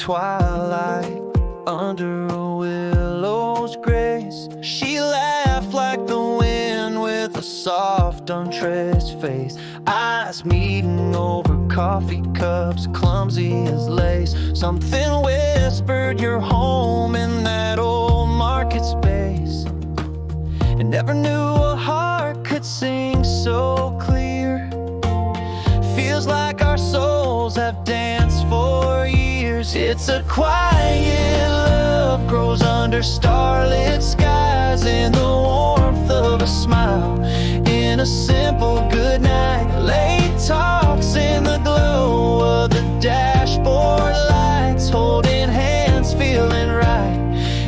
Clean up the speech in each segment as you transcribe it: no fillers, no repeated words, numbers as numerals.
twilight under a willow's grace. She laughed like the wind with a soft, untraced face. Eyes meeting over coffee cups, clumsy as lace. Something whispered, "You're home," in that old market space. And never knew a heart could sing so clear. Feels like our souls have danced for years. It's a quiet love, grows under starlit skies, in the warmth of a smile, in a simple goodnight. Late talks in the glow of the dashboard lights, holding hands, feeling right,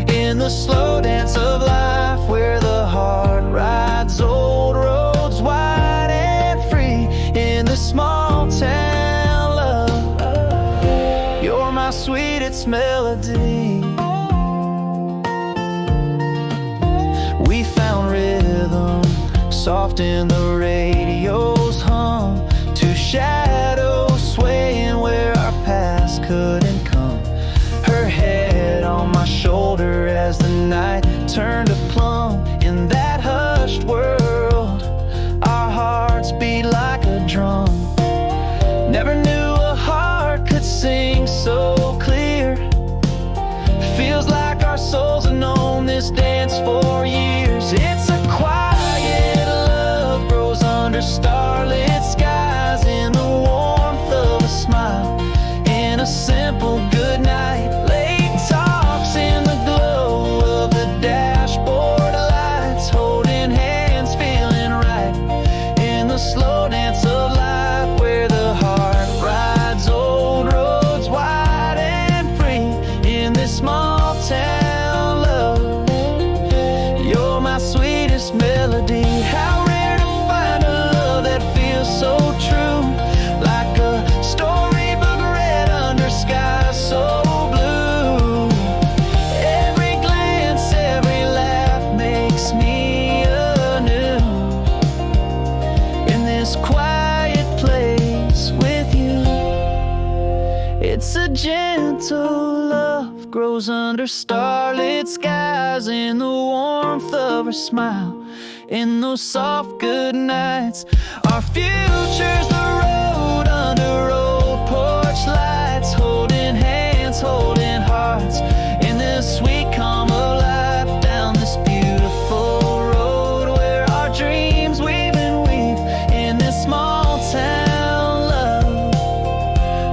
in the slow dance of life, where the heart rides old roads wide and free. In this small town, love, you're my sweetest melody. We found rhythm, soft in the radio's hum, two shadows swaying where our past couldn't come. Her head on my shoulder as the night turned to plumb. In that hushed world, our hearts beat like a drum. Never knew a heart could sing so clear. Feels like our souls have known this dance for years. It's a quiet love, grows under starlit skies, in the warmth of a smile, in a simple goodnight. Late talks in the glow of the dashboard lights, holding hands, feeling right, in the slow dance of life, where the heart rides old roads wide and free. In this small town, love, you're my sweetest melody. How rare to find a love that feels so true, like a storybook read under skies so blue. Every glance, every laugh makes me anew, in this quiet place with you. It's a gentle love, grows under starlit skies, in the warmth of her smile, in those soft good nights. Our future's the road under old porch lights, holding hands, holding hearts, in this sweet calm of life, down this beautiful road where our dreams weave and weave. In this small town, love,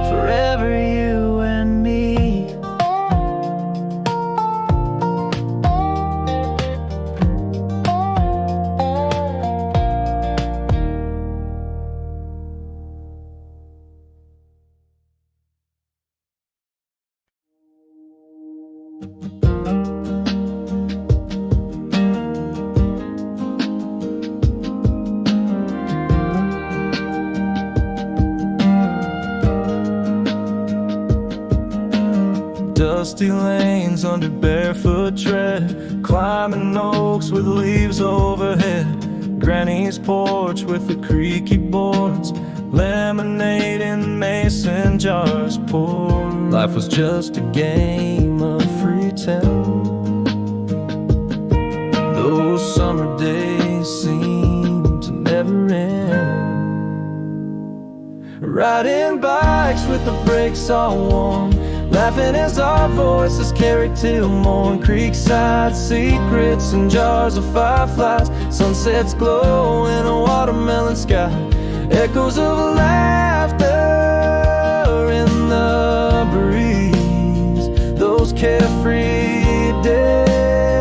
forever you and me. Dusty lanes under barefoot tread, climbing oaks with leaves overhead, Granny's porch with the creaky boards, lemonade in mason jars poured. Life was just a game of pretend. Those summer days seemed to never end. Riding bikes with the brakes all warm, laughing as our voices carried till morn. Creekside secrets and jars of fireflies, sunsets glow in a watermelon sky, echoes of laughter in the breeze. Those carefree days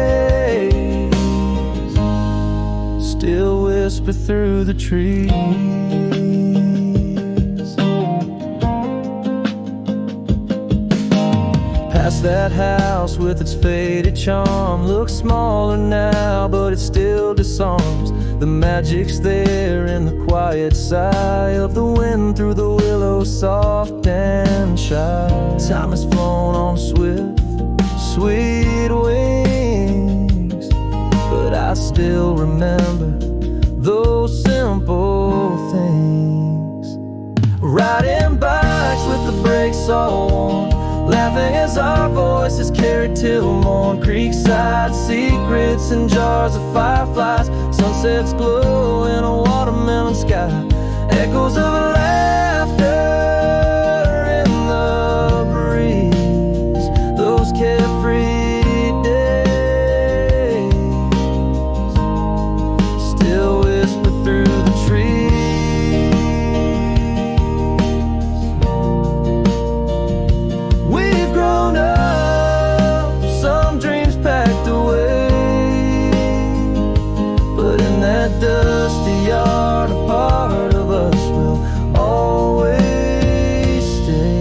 still whisper through the trees. Past that house with its faded charm, looks smaller now, but it still disarms. The magic's there in the quiet sigh of the wind through the willows, soft and shy. Time has flown on swift, sweet wings, but I still remember those simple things. Riding bikes with the brakes all on, laughing as our voices carried till morn. Creekside secrets and jars of fireflies, sunsets glow in a watermelon sky. Echoes of laughter in the breeze, those carefree days still whisper through the trees. We've grown up, some dreams packed away, but in that dusty yard, a part of us will always stay.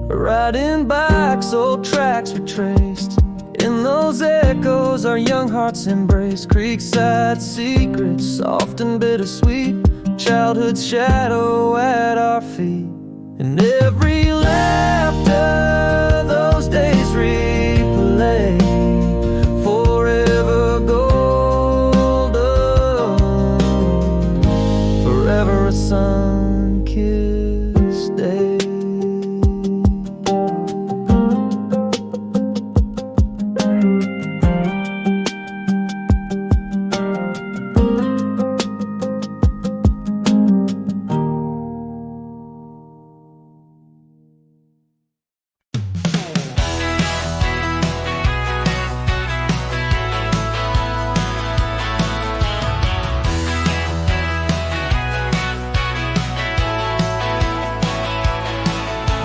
Riding bikes, old tracks retraced, in those echoes our young hearts embrace. Creekside secrets, soft and bittersweet, childhood's shadow at our feet. And every laughter those days replay, forever golden, forever a sun-kissed day.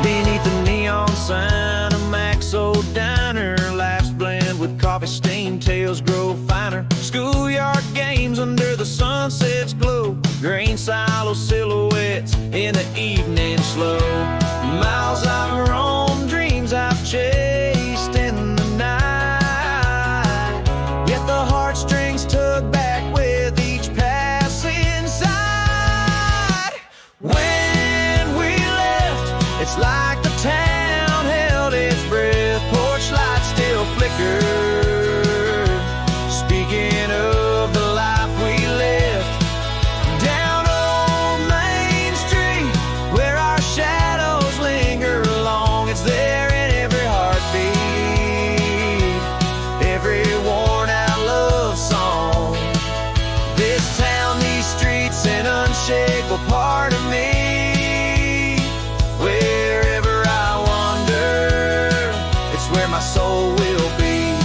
Beneath the neon sign of Mac's old diner, laughs blend with coffee-stained tales grow finer. Schoolyard games under the sunset's glow, grain silo silhouettes in the evening slow. Miles I've roamed, dreams I've chased in the night, yet the heartstrings tug back with each passing sight. When we left, it's like the town held its breath, porch lights still flicker, speaking of the life we lived. Down old Main Street, where our shadows linger along, it's there in every heartbeat, every worn out love song. This town, these streets, an unshakable part of me. Wherever I wander, it's where my soul will be.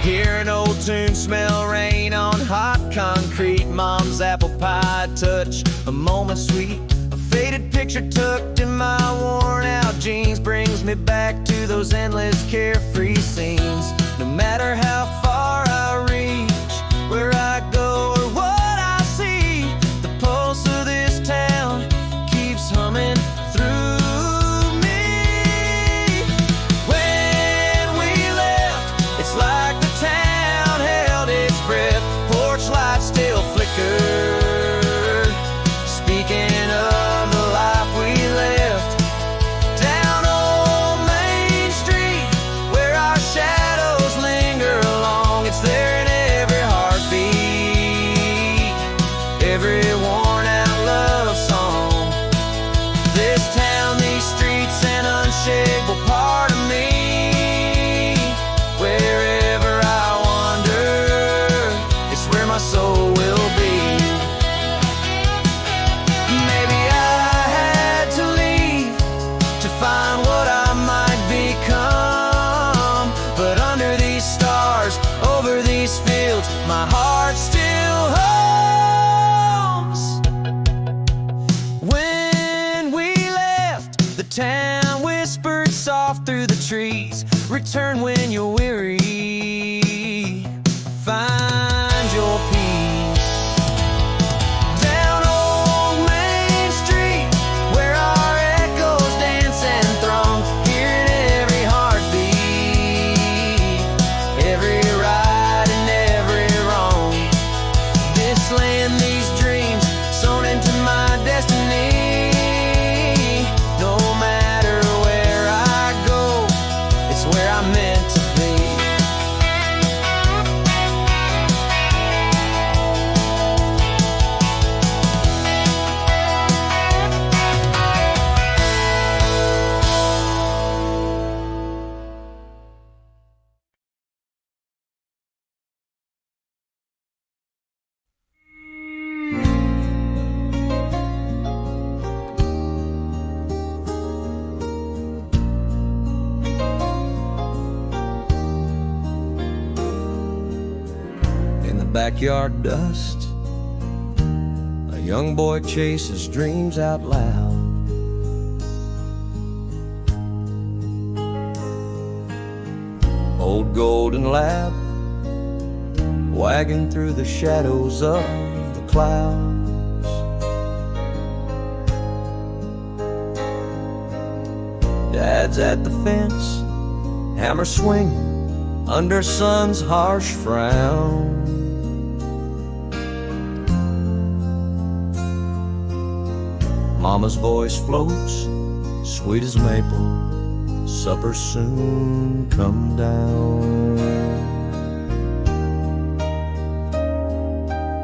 Hear an old tune, smell rain on hot concrete, mom's apple pie touch, a moment sweet. A faded picture tucked in my worn out jeans brings me back to those endless carefree scenes. No matter how far I reach, where I go or what I see, the pulse of this town keeps humming through me. When we left, it's like the town held its breath, porch lights still flicker, speaking of the life we left. Down old Main Street, where our shadows linger along, it's there in every heartbeat, every worn out love song. This town, these streets, an unshakable part of me. Wherever I wander, it's where my soul will be. Maybe I had to leave to find what I might become, but under these stars, over these fields, my heart still hums. When we left, the town whispered soft through the trees, return when you're weary, find your peace. Down old Main Street, where our echoes dance and throng, hearing every heartbeat, every right and every wrong. This land, these dreams, sewn into my destiny. No matter where I go, it's where I'm meant to be. backyard dust, a young boy chases dreams out loud. Old golden lap, wagging through the shadows of the clouds. Dad's at the fence, hammer swinging under son's harsh frown. Mama's voice floats, sweet as maple, supper soon come down.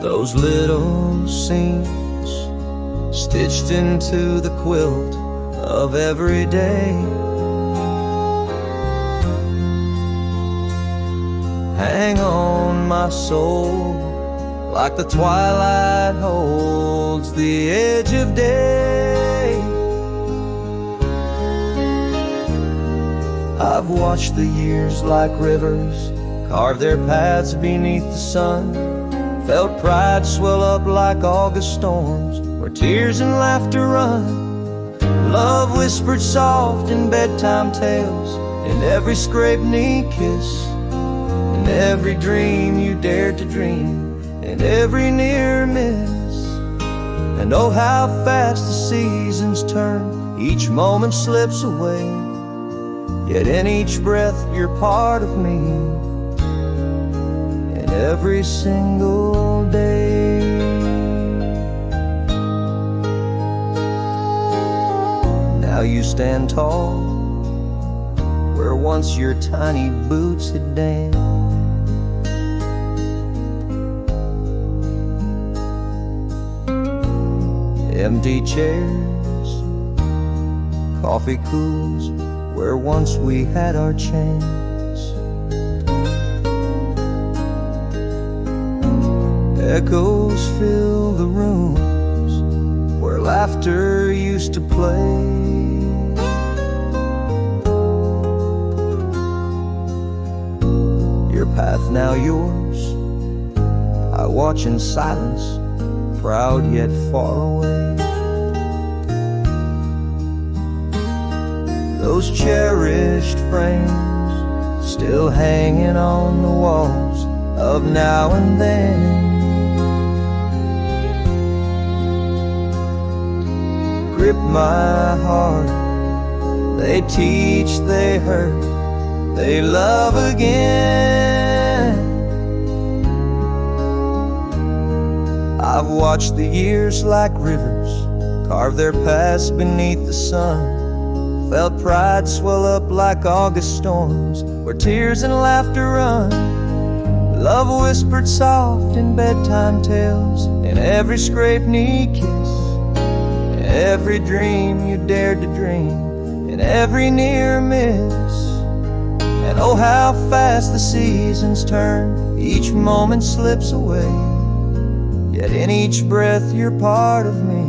Those little scenes stitched into the quilt of every day hang on my soul like the twilight holds the edge of day. I've watched the years like rivers carve their paths beneath the sun, felt pride swell up like August storms where tears and laughter run. Love whispered soft in bedtime tales, in every scraped knee kiss, in every dream you dared to dream, in every near miss. And oh, how fast the seasons turn, each moment slips away, yet in each breath you're part of me, and every single day. Now you stand tall where once your tiny boots had danced. Empty chairs, coffee cools where once we had our chance. Echoes fill the rooms where laughter used to play. Your path now yours, I watch in silence, proud yet far away. Those cherished frames still hanging on the walls of now and then grip my heart. They teach, they hurt, they love again. I've watched the years like rivers carve their paths beneath the sun, felt pride swell up like August storms where tears and laughter run. Love whispered soft in bedtime tales, in every scraped knee kiss, in every dream you dared to dream, in every near miss. And oh, how fast the seasons turn, each moment slips away, yet in each breath you're part of me,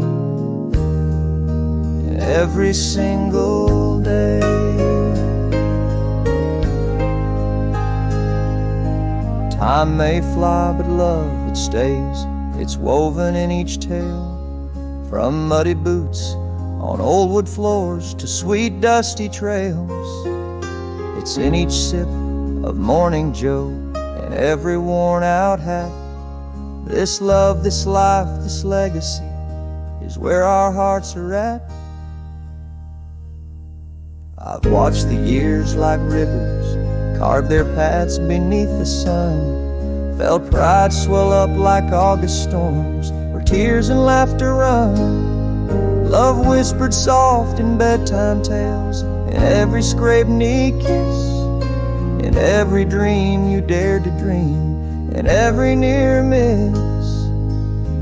in every single day. Time may fly, but love, it stays. It's woven in each tale, from muddy boots on old wood floors to sweet dusty trails. It's in each sip of Morning Joe and every worn out hat. This love, this life, this legacy is where our hearts are at. I've watched the years like rivers carve their paths beneath the sun, felt pride swell up like August storms where tears and laughter run. Love whispered soft in bedtime tales, in every scraped knee kiss, in every dream you dared to dream, in every near miss.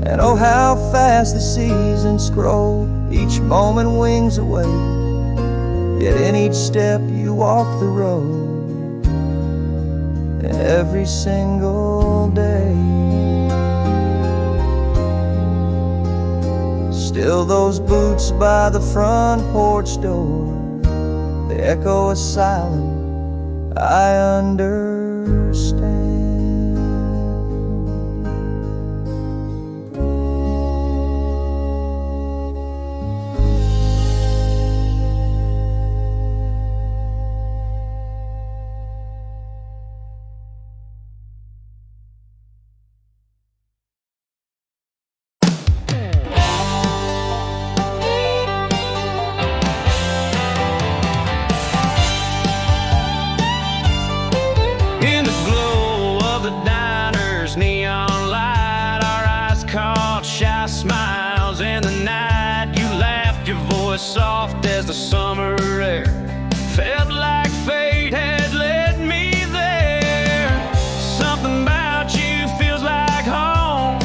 And oh, how fast the seasons scroll, each moment wings away, yet in each step you walk the road, and every single day. Still those boots by the front porch door, they echo a silent, I understand. summer air. Felt like fate had led me there. Something about you feels like home.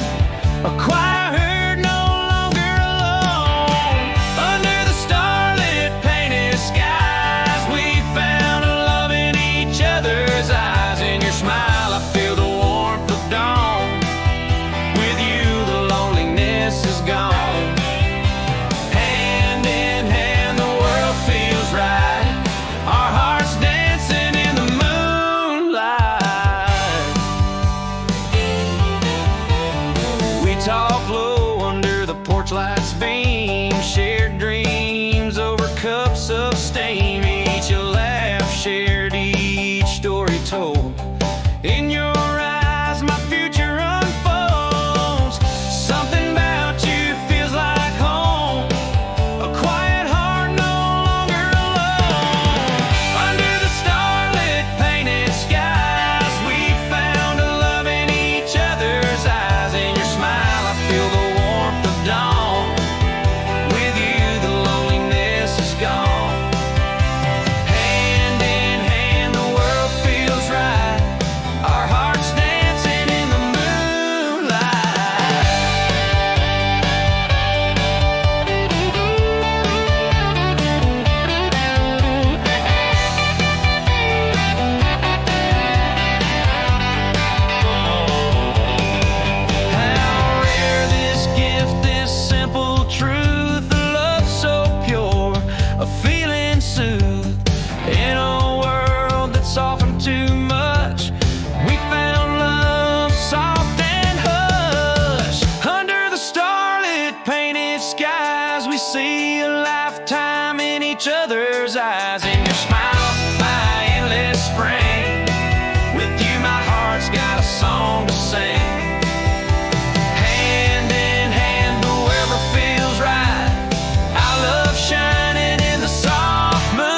A quiet herd, no longer alone. Under the starlit painted skies, we found a love in each other's eyes. In your smile, I feel the warmth of dawn. With you, the loneliness is gone. Hand in hand, the world feels right. Our hearts dancing in the moonlight. We talk low under the porch light's beam. Shared dreams over cups of steam. Each a laugh shared, each story told. In your eyes, my future unfolds. Something about you feels like home. A quiet heart, no longer alone. Under the starlit painted skies, we found a love in each other's eyes. In your smile, I feel the warmth of dawn. With you, the loneliness is gone. Hand in hand, the world feels right. Our hearts dancing in the moonlight. How rare this gift, this simple truth, a love so pure, a feeling soothed. In a world that's often too much, we found love soft and hush. Under the starlit painted skies, we see a lifetime in each other's eyes. In your smile, my endless spring. With you, my heart's got a song to sing. Hand in hand, the weather feels right. Our love shining in the soft moonlight.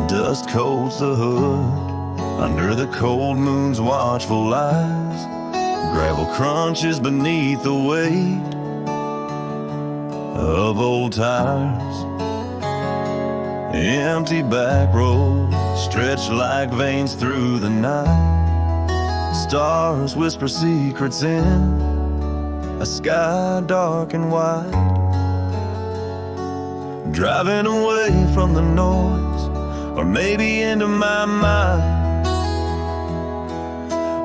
Dust coats the hood under the cold moon's watchful eyes. Gravel crunches beneath the weight of old tires. Empty back roads stretch like veins through the night. Stars whisper secrets in a sky dark and wide. Driving away from the noise, or maybe into my mind,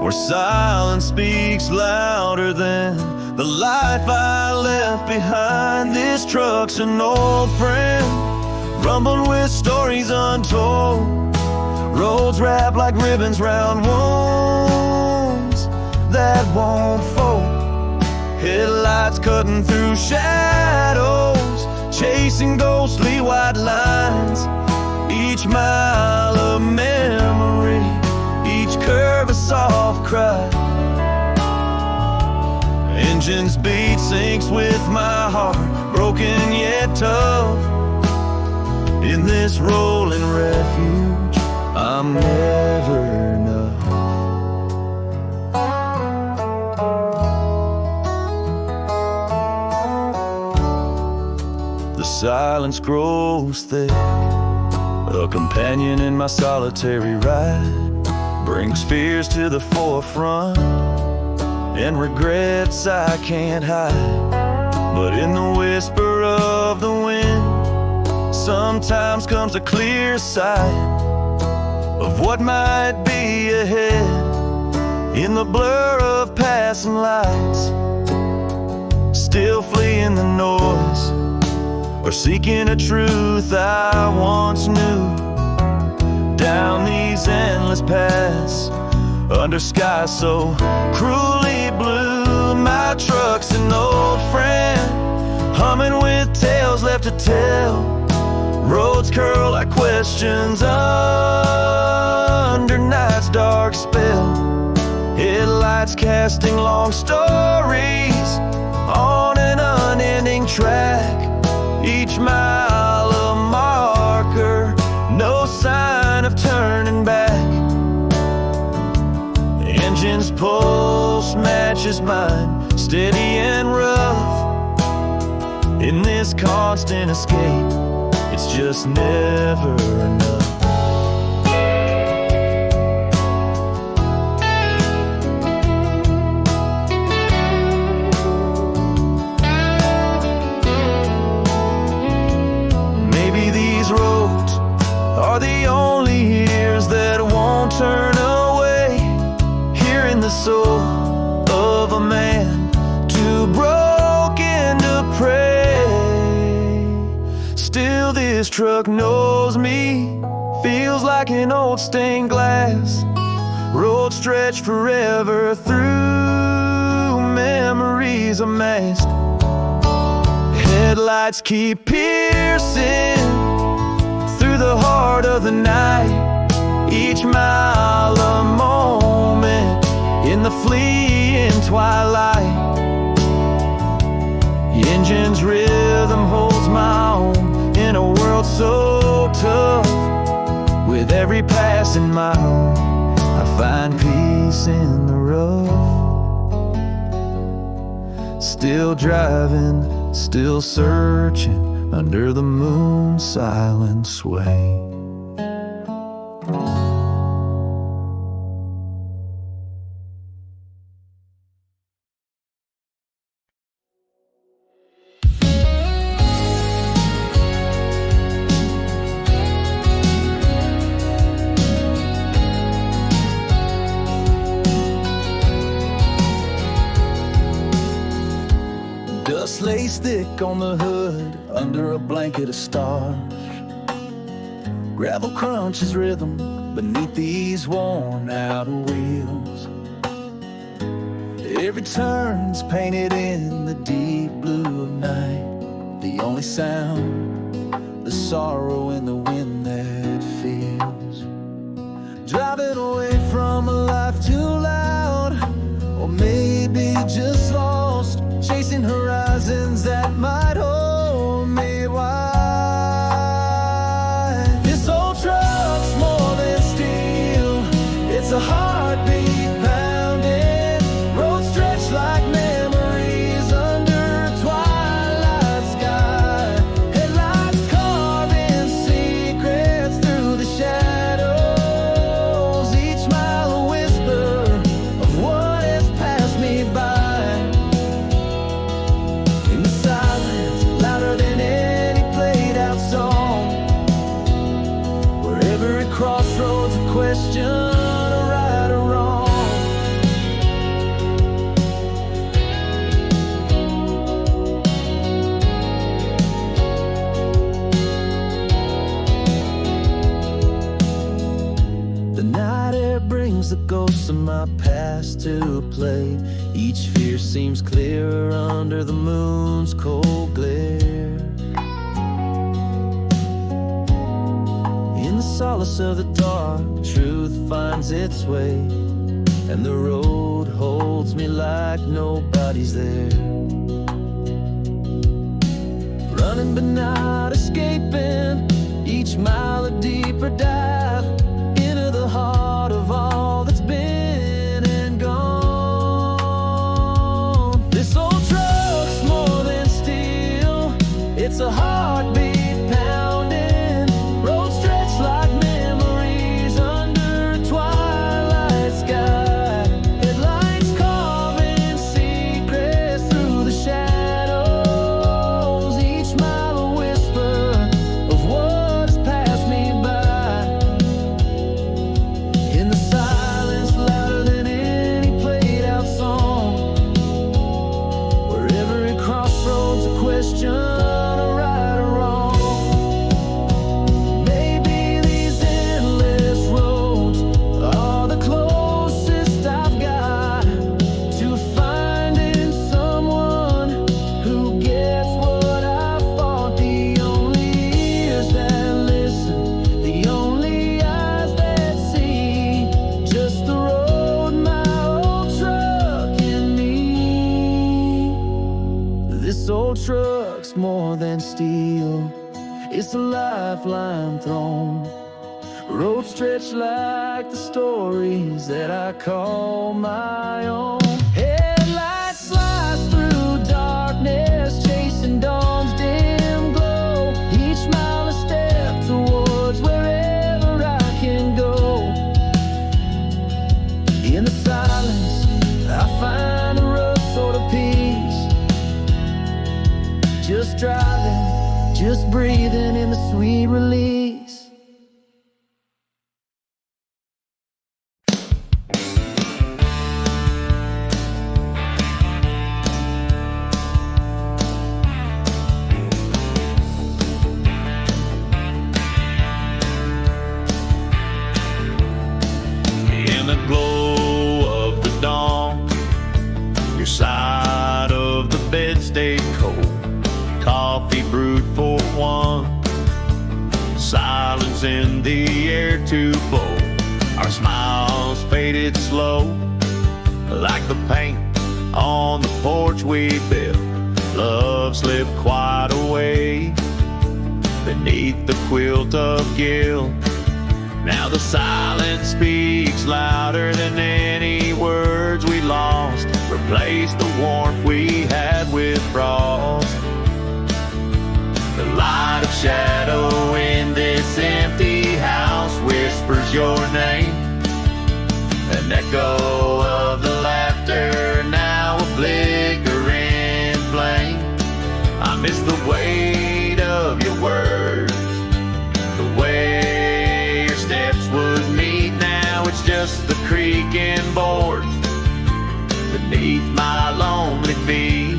where silence speaks louder than the life I left behind. This truck's an old friend, rumbling with stories untold. Roads wrapped like ribbons round wounds that won't fold. Headlights cutting through shadows, chasing ghostly white lines. Each mile a memory, each curve a soft cry. Engine's beat syncs with my heart, broken yet tough. In this rolling refuge, I'm never enough. The silence grows thick, a companion in my solitary ride. Brings fears to the forefront and regrets I can't hide. But in the whisper of the wind, sometimes comes a clear sight of what might be ahead. In the blur of passing lights, still fleeing the noise, or seeking a truth I once knew. Down these endless paths, under skies so cruelly blue. My truck's an old friend, humming with tales left to tell. Roads curl like questions under night's dark spell. Headlights casting long stories on an unending track. Each mile a marker, no sign of turning back. Engine's pulse matches mine, steady and rough. In this constant escape, it's just never enough. Maybe these roads are the only years that won't turn away. Hearing the soul of a man too broken to pray. Still this truck knows me, feels like an old stained glass. Road stretch forever through memories amassed. Headlights keep piercing through the heart of the night. Each mile a moment in the fleeing twilight. The engine's rhythm holds my own in a world so tough. With every passing mile, I find peace in the rough. Still driving, still searching under the moon's silent sway. Dust lays thick on the hood under a blanket of stars. Gravel crunches rhythm beneath these worn out wheels. Every turn's painted in the deep blue of night. The only sound, the sorrow in the wind that feels. Driving away from a life too loud, or maybe just lost, chasing horizons that might hold me wide. This old truck's more than steel, it's a heartbeat pounding. Roads stretch like memories under a twilight sky. Headlights carving secrets through the shadows. Each mile a whisper of what has passed me by. Crossroads, a question, a right or wrong. The night air brings the ghosts of my past to play. Each fear seems clearer under the moon's cold glare. In the solace of the dark, truth finds its way, and the road holds me like nobody's there. Running but not escaping, each mile a deeper dive into the heart of all that's been and gone. This old truck's more than steel, it's a heartbeat pounding. Road stretch like memories under a twilight sky. Headlights carving secrets through the shadows. Each mile a whisper of what has passed me by. old trucks more than steel. It's a lifeline thrown. Roads stretch like the stories that I call my own. Headlights slice through darkness, chasing dawn's dim glow. Each mile a step towards wherever I can go. In the silence, I find a rough sort of peace. Just driving, just breathing in the sweet release. In the glow of the dawn, your side of the bed stayed cold. Coffee brewed for one, silence in the air too bold. Our smiles faded slow, like the paint on the porch we built. Love slipped quiet away beneath the quilt of guilt. Now the silence speaks louder than any words we lost. Replace the warmth we had with frost. The light of shadow in this empty house whispers your name. An echo of the laughter, now a flickering flame. I miss the weight of your words, the way your steps would meet. Now it's just the creaking boards beneath my lonely feet.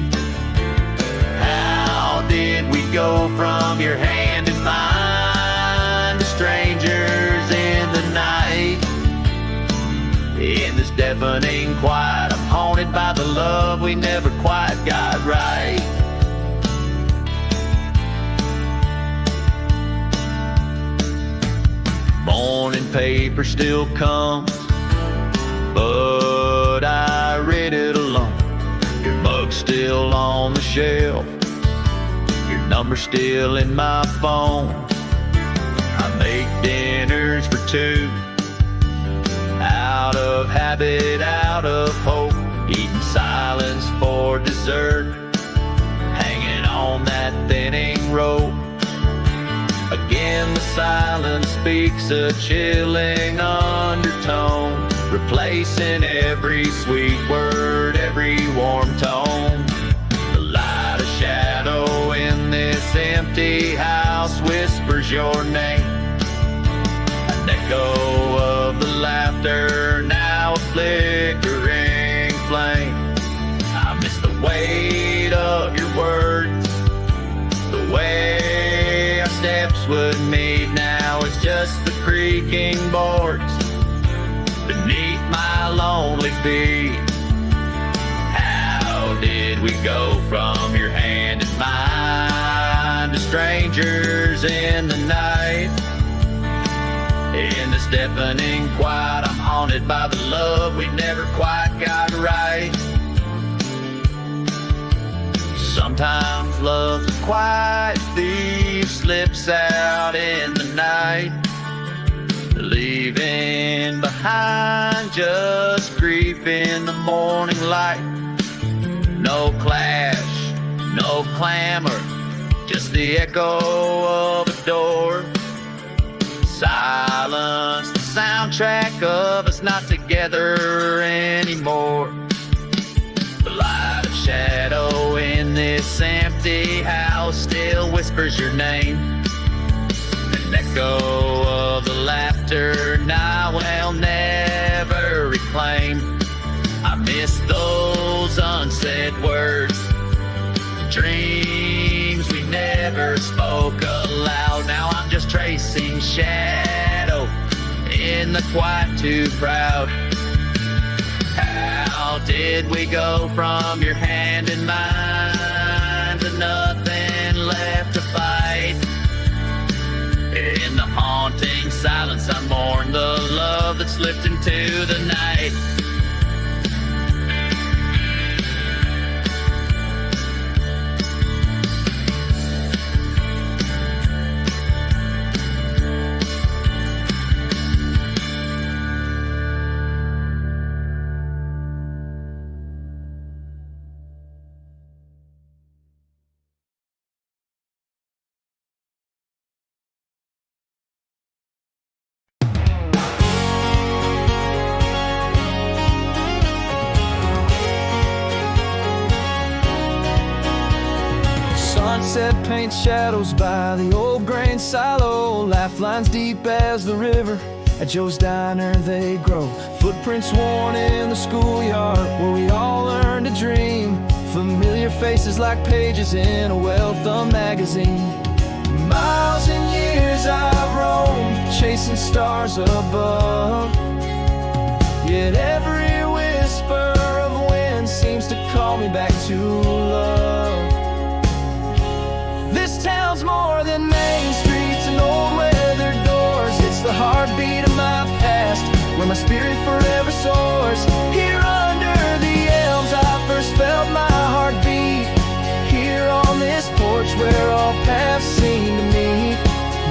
How did we go from your hand in mine to strangers in the night? In this deafening quiet, I'm haunted by the love we never quite got right. Morning paper still comes, but I read it alone. Your mug's still on the shelf, your number's still in my phone. I make dinners for two, out of habit, out of hope. Eating silence for dessert, hanging on that thinning rope. Again the silence speaks a chilling undertone, replacing every sweet word, every warm tone. The light of shadow in this empty house whispers your name. An echo of the laughter, now a flickering flame. I miss the weight of your words, the way our steps would meet. Now it's just the creaking boards beneath my lonely feet. How did we go from your hand in mine to strangers in the night? In this deafening quiet, I'm haunted by the love we never quite got right. Sometimes love's a quiet thief, slips out in the night, leaving behind just grief in the morning light. No clash, no clamor, just the echo of a door. Silence, the soundtrack of us not together anymore. The light of shadow in this empty house still whispers your name. An echo of the laughter now I'll never reclaim. I miss those unsaid words, dreams we never spoke aloud. Now I'm just tracing shadow in the quiet too proud. How did we go from your hand in mine to nothing left to fight? In the haunting silence I mourn the love that slipped into the night. Sunset paints shadows by the old grain silo. Laugh lines deep as the river. At Joe's Diner they grow. Footprints worn in the schoolyard where we all learned to dream. Familiar faces like pages in a well-thumbed magazine. Miles and years I've roamed, chasing stars above. Yet every whisper of wind seems to call me back to love. This town's more than main streets and old weathered doors. It's the heartbeat of my past, where my spirit forever soars. Here under the elms I first felt my heartbeat. Here on this porch where all paths seem to meet.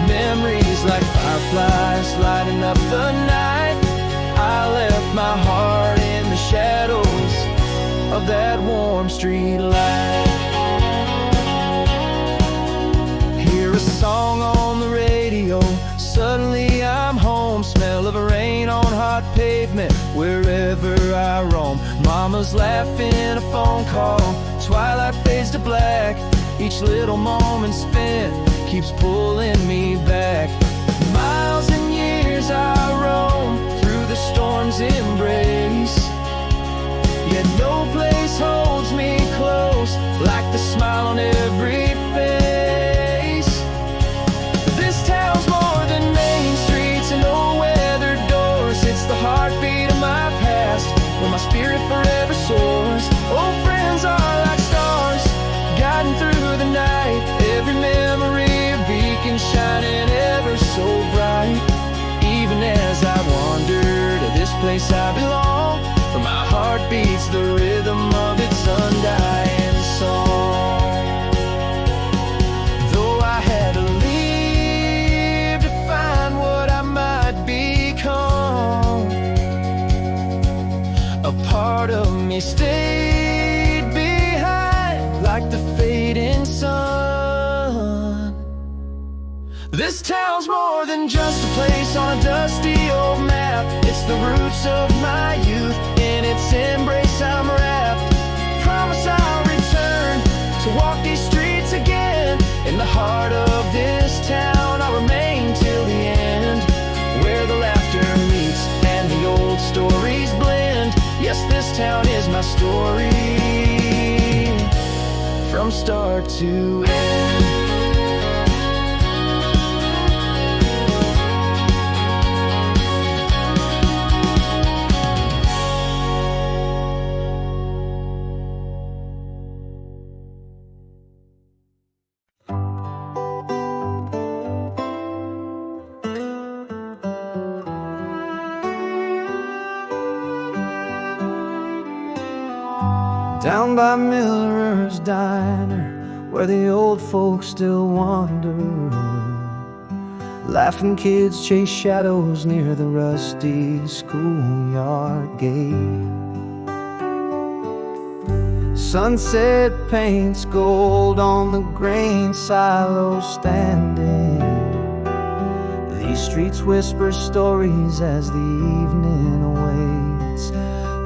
Memories like fireflies lighting up the night. I left my heart in the shadows of that warm street light. Hear a song on the radio, suddenly I'm home. Smell of rain on hot pavement wherever I roam. Mama's laughing, a phone call, twilight fades to black. Each little moment spent keeps pulling me back. Miles and years I roam through the storm's embrace. Yet no place holds me close like the smile on every face. This town's more than main streets and old weathered doors. It's the heartbeat of my past, where my spirit forever soars. Old friends are like stars, guiding through the night. Every memory a beacon shining ever so bright. Even as I wander to this place I belong, for my heart beats the rhythm of its undying song. Though I had to leave to find what I might become, a part of me stayed behind like the fading sun. This town's more than just a place on a dusty old map. It's the roots of my youth, in its embrace I'm wrapped. Promise I'll return to walk these streets again. In the heart of this town I'll remain till the end, where the laughter meets and the old stories blend. Yes, this town is my story, from start to end. Down by Miller's Diner, where the old folks still wander. Laughing kids chase shadows near the rusty schoolyard gate. Sunset paints gold on the grain silo standing. These streets whisper stories as the evening awaits.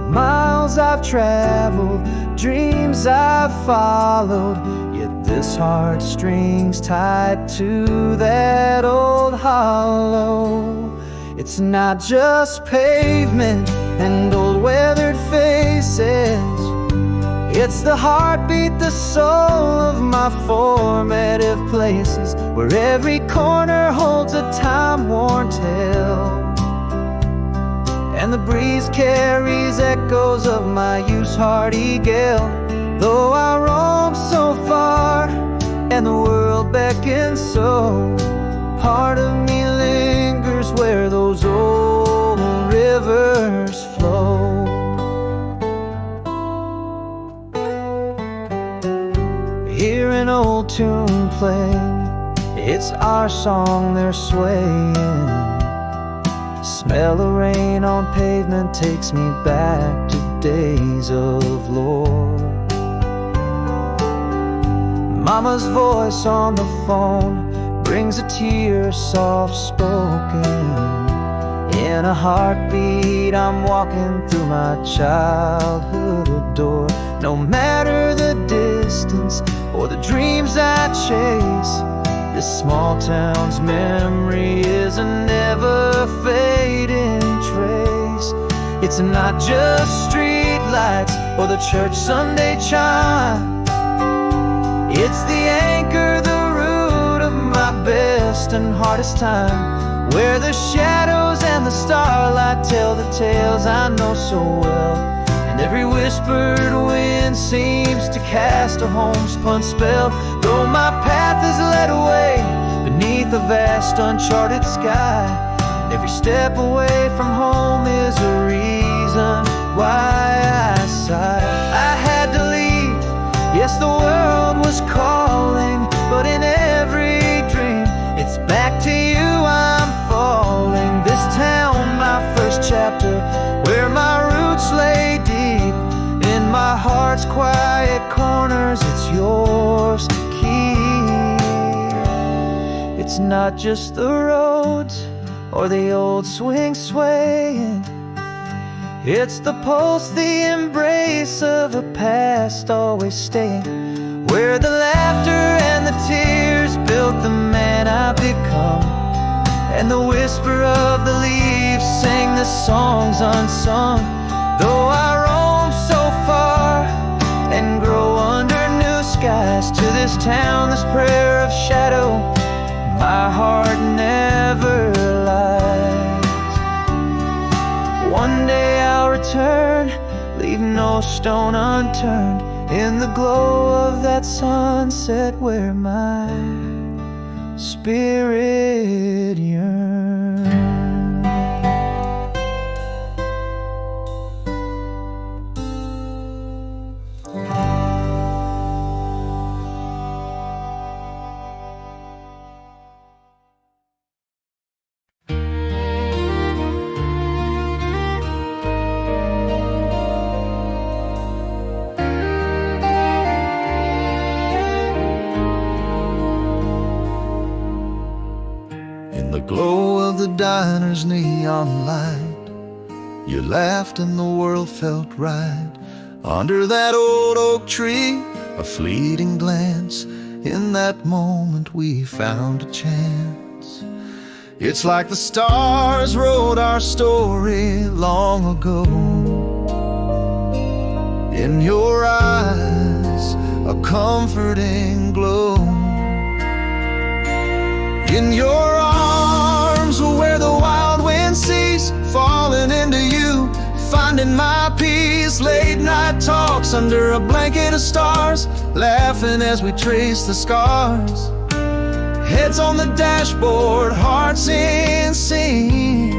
Miles I've traveled, dreams I've followed, yet this heartstring's tied to that old hollow. It's not just pavement and old weathered faces. It's the heartbeat, the soul of my formative places, where every corner holds a time-worn tale. And the breeze carries echoes of my youth's hearty gale. Though I roam so far and the world beckons so, part of me lingers where those old rivers flow. Hear an old tune playing, it's our song they're swaying. Smell of rain on pavement takes me back to days of lore. Mama's voice on the phone brings a tear soft spoken. In a heartbeat I'm walking through my childhood door. No matter the distance distance or the dreams I chase. This small town's memory is a never-fading trace. It's not just street lights or the church Sunday chime. It's the anchor, the root of my best and hardest time, where the shadows and the starlight tell the tales I know so well. And every whispered wind seems to cast a homespun spell. Though my path is led away beneath a vast uncharted sky, and every step away from home is a reason why I sigh. I had to leave, yes, the world was calling, but in every dream it's back to you I'm falling. This town, my first chapter, where my roots lay deep, in my heart's quiet corners, it's yours to keep. It's not just the roads or the old swing swaying, it's the pulse, the embrace of a past always staying, where the laughter and the tears built the man I've become, and the whisper of the leaves sang the songs unsung. Though I roam so far and grow under new skies, to this town, this prayer of shadow, my heart never lies. One day I'll return, leave no stone unturned, in the glow of that sunset where my spirit yearns. Glow of the diner's neon light, you laughed and the world felt right. Under that old oak tree, a fleeting glance, in that moment we found a chance. It's like the stars wrote our story long ago. In your eyes, a comforting glow. In your arms, where the wild wind sees, falling into you, finding my peace. Late night talks under a blanket of stars, laughing as we trace the scars. Heads on the dashboard, hearts in sync,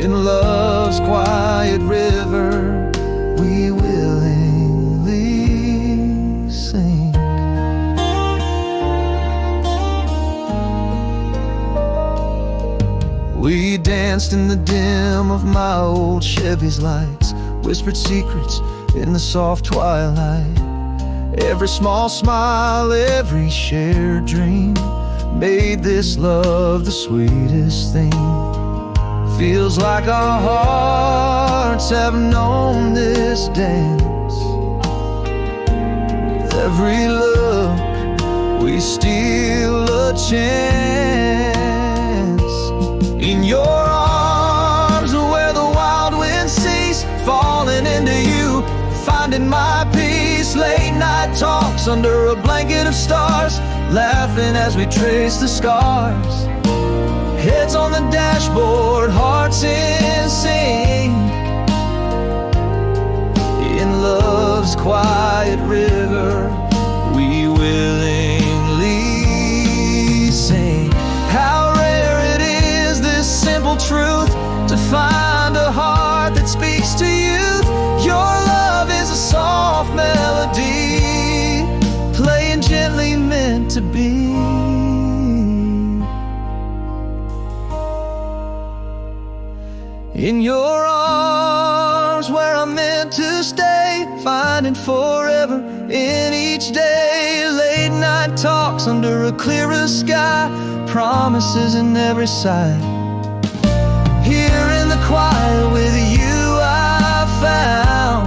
in love's quiet river we willingly sing. We danced in the dim of my old Chevy's lights, whispered secrets in the soft twilight. Every small smile, every shared dream made this love the sweetest thing. Feels like our hearts have known this dance. With every look, we steal a chance. In your arms, where the wild winds cease, falling into you, finding my peace. Late night talks under a blanket of stars, laughing as we trace the scars. Heads on the dashboard, hearts in sync, in love's quiet river we willingly sing. How rare it is, this simple truth, to find a heart that speaks to youth. Your love is a soft melody, playing gently, meant to be. In your arms, where I'm meant to stay, finding forever in each day. Late night talks under a clearer sky, promises in every sight. Here in the quiet with you I found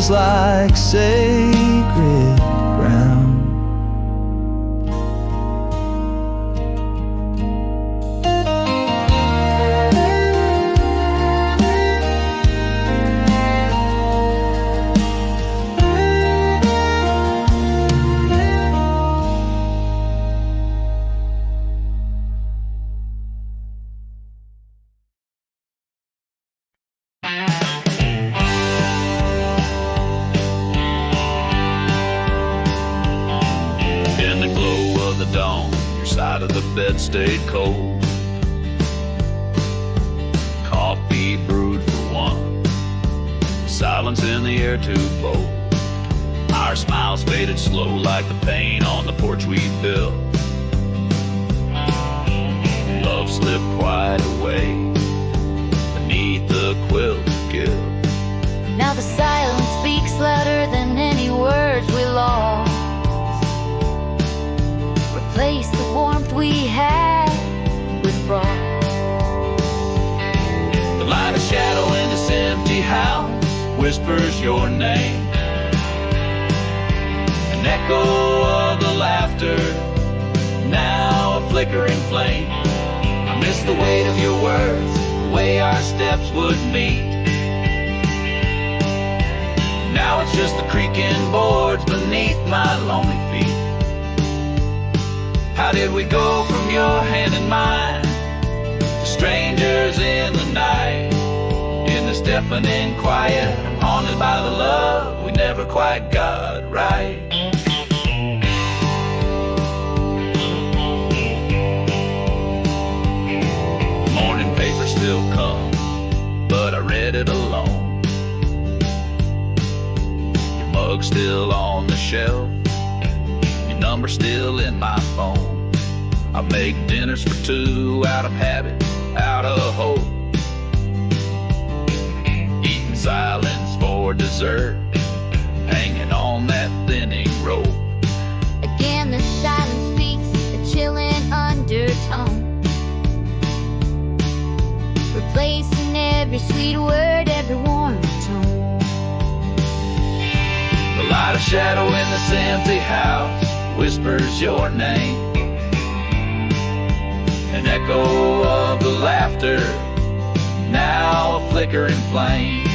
feels like sacred ground. In the glow of the dawn, your side of the bed stayed cold. Coffee brewed for one, silence in the air too bold. Our smiles faded slow like the paint on the porch we built. Love slipped quiet away beneath the quilt guilt. Now the silence speaks louder than any words we lost. Replace the warmth we had with frost. The light of shadow in this empty house whispers your name. An echo of the laughter, now a flickering flame. I miss the weight of your words, the way our steps would meet. Now it's just the creaking boards beneath my lonely feet. How did we go from your hand in mine to strangers in the night? In this deafening quiet, haunted by the love we never quite got right. Morning paper still comes, but I read it alone. Your mug's still on the shelf, your number's still in my phone. I make dinners for two out of habit, out of hope. Eating silence for dessert, hanging on that thinning rope. Again the silence speaks a chilling undertone, replacing every sweet word, every warm tone. The light of shadow in this empty house whispers your name. An echo of the laughter, now a flickering flame.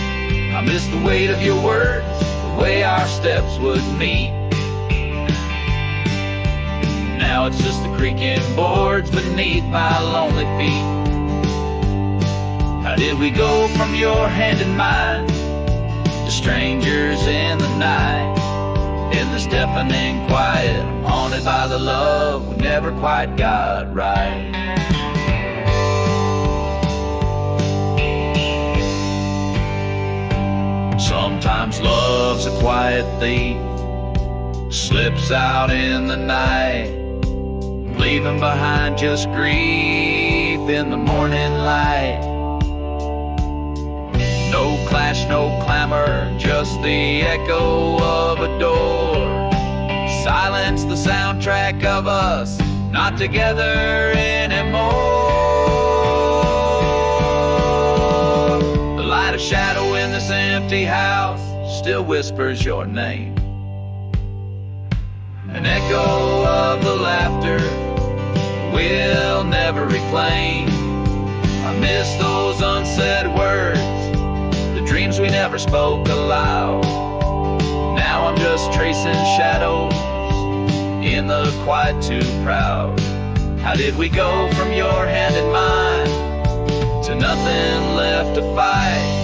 I miss the weight of your words, the way our steps would meet. Now it's just the creaking boards beneath my lonely feet. How did we go from your hand in mine to strangers in the night? In this deafening quiet, I'm haunted by the love we never quite got right. Sometimes love's a quiet thief, slips out in the night, leaving behind just grief in the morning light. No clash, no clamor, just the echo of a door. Silence, the soundtrack of us not together anymore. The light of shadow in this empty house still whispers your name. An echo of the laughter we'll never reclaim. I miss those unsaid words, the dreams we never spoke aloud. Now I'm just tracing shadows in the quiet too proud. How did we go from your hand in mine to nothing left to fight?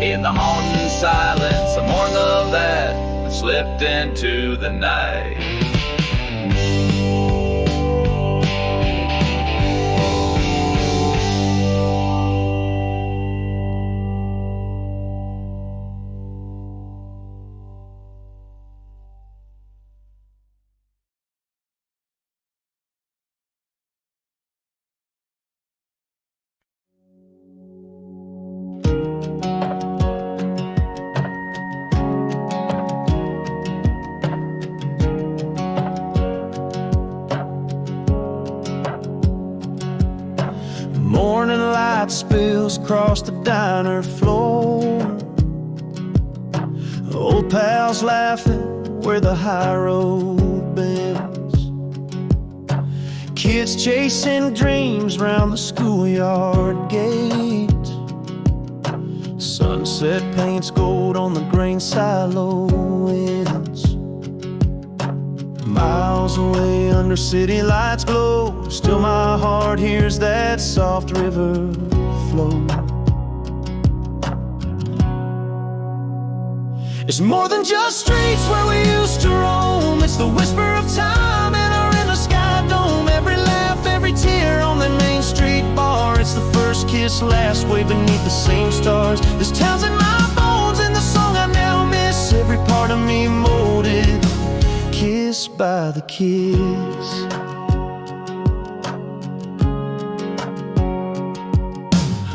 In the haunting silence, I mourn the love that slipped into the night. Morning light spills across the diner floor. Old pals laughing where the high road bends. Kids chasing dreams round the schoolyard gate. Sunset paints gold on the grain silo ends. Miles away under city lights glow, still my heart hears that soft river flow. It's more than just streets where we used to roam. It's the whisper of time in our endless sky dome. Every laugh, every tear on that Main Street bar. It's the first kiss last way beneath the same stars. This town's in my bones and the song I now miss. Every part of me molded, kissed by the kiss.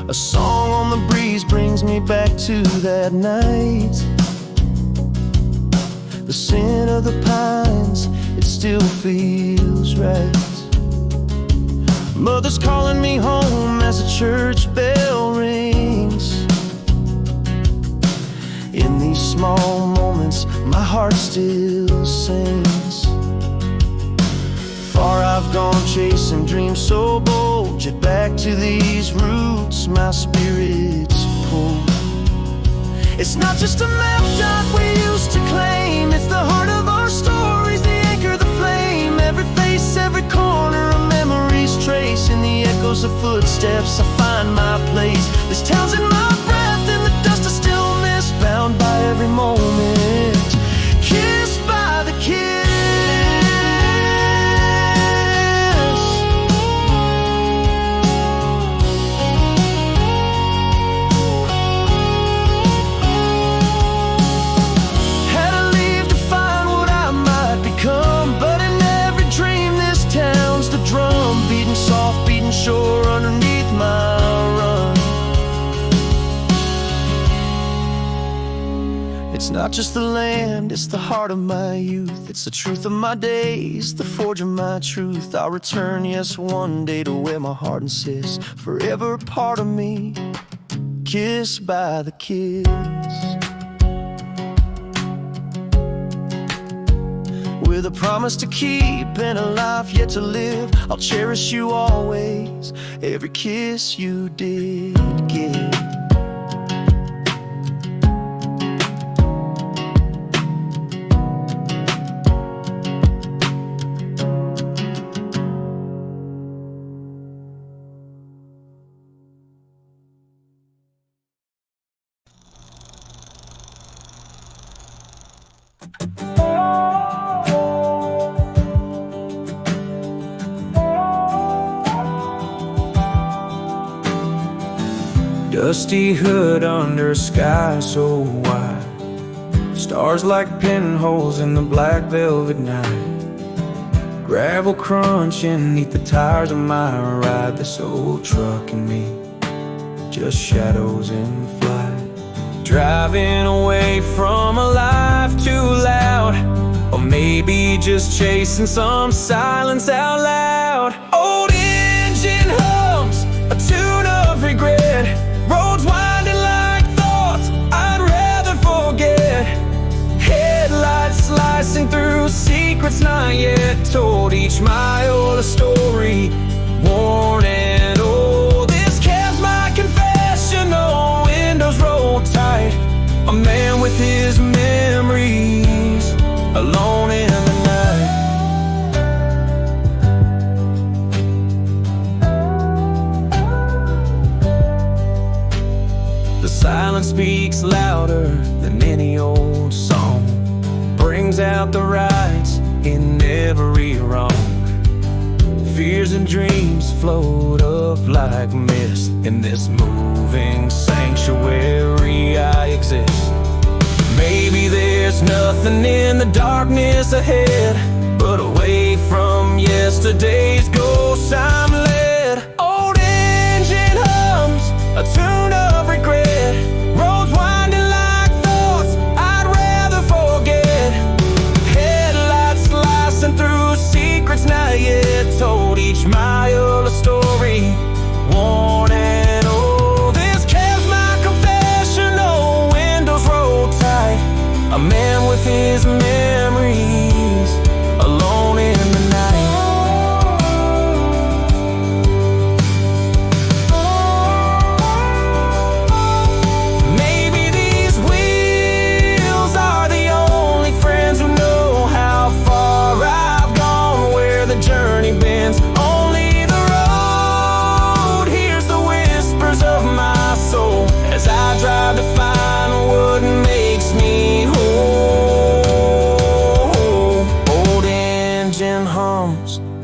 A song on the breeze brings me back to that night. The scent of the pines, it still feels right. Mother's calling me home as the church bell rings. In these small moments, my heart still sings. Far I've gone chasing dreams so bold, yet back to these roots my spirit's pulled. It's not just a map dot we used to claim. It's the heart of our stories, the anchor, the flame. Every face, every corner, a memory's trace. In the echoes of footsteps, I find my place. This town's in my breath, and the dust I still miss. Bound by every moment, kissed by the kiss. Soft beating shore underneath my run. It's not just the land, it's the heart of my youth. It's the truth of my days, the forge of my truth. I'll return, yes, one day to where my heart insists. Forever a part of me, kissed by the kiss. With a promise to keep and a life yet to live, I'll cherish you always, every kiss you did give. Dusty hood under a sky so wide, stars like pinholes in the black velvet night. Gravel crunching neath the tires of my ride. This old truck and me, just shadows in flight. Driving away from a life too loud, or maybe just chasing some silence out loud. Old engine hums, a tune of regret. Roads winding like thoughts I'd rather forget. Headlights slicing through secrets not yet told. Each mile a story, worn and old. This cab's my confession, no windows rolled tight. A man with his memories, alone in the night. The silence speaks louder than any old song, brings out the rights in every wrong. Fears and dreams float up like mist. In this moving sanctuary I exist. Maybe there's nothing in the darkness ahead, but away from yesterday's ghosts I'm led. Old engine hums, a tune of regret. Roads winding like thoughts I'd rather forget. Headlights slicing through secrets not yet told. Each mile a story, worn and old. This cab's my confession, no windows rolled tight. A